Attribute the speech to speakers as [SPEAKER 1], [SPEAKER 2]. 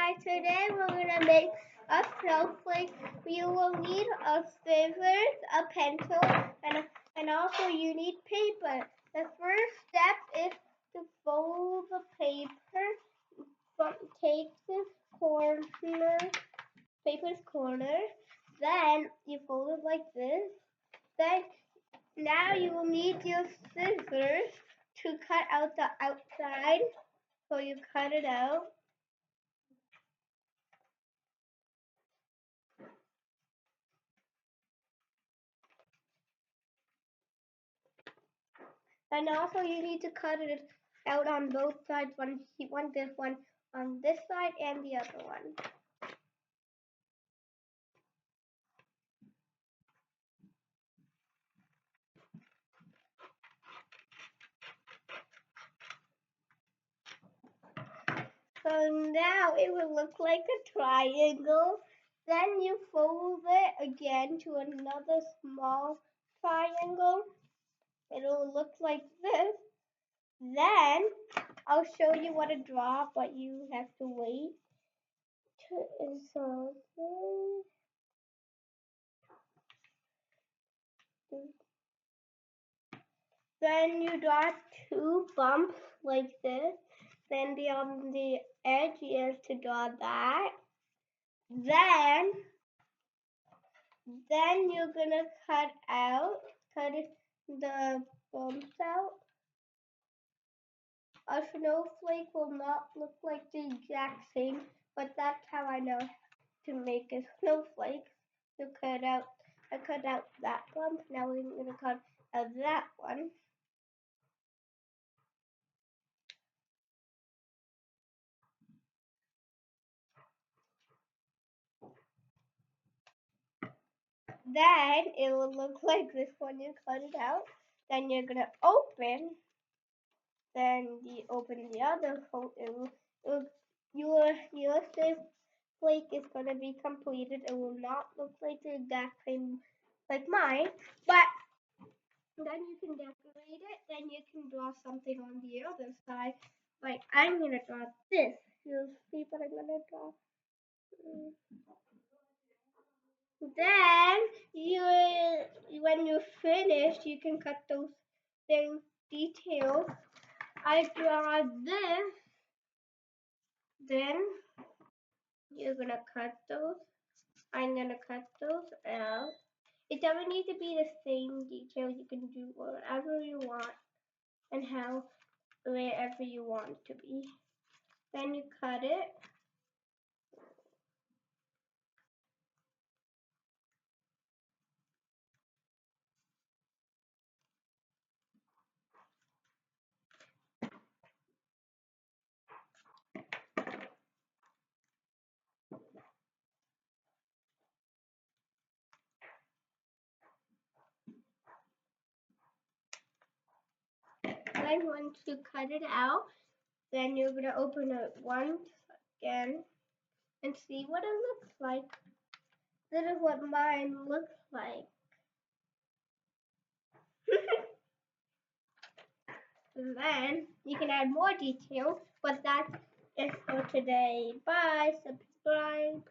[SPEAKER 1] guys, today we're gonna make a snowflake. You will need a scissors, a pencil, and also you need paper. The first step is to fold the paper. Take this paper's corner. Then you fold it like this. Then now you will need your scissors to cut out the outside. So you cut it out. And also you need to cut it out on both sides, one this one on this side and the other one. So now it will look like a triangle. Then you fold it again to another small triangle. It will look like this. Then I'll show you what to draw, but you have to wait. So then you draw two bumps like this. Then on the edge you have to draw that. Then you're gonna cut the bumps out. A snowflake will not look like the exact same, but that's how I know to make a snowflake. You I cut out that bump. Now we're gonna cut out that one. Then it will look like this when you cut it out. Then you're gonna open. Then you open the other hole. Your flake is gonna be completed. It will not look like the exact same like mine, but then you can decorate it. Then you can draw something on the other side. Like I'm gonna draw this. You'll see what I'm gonna draw. Then when you're finished, you can cut those things details. I draw this. Then you're gonna cut those. I'm gonna cut those out. It doesn't need to be the same detail. You can do whatever you want and how wherever you want it to be. Then you cut it. Then once you cut it out, then you're gonna open it once again and see what it looks like. This is what mine looks like. Then you can add more details, but that's it for today. Bye, subscribe.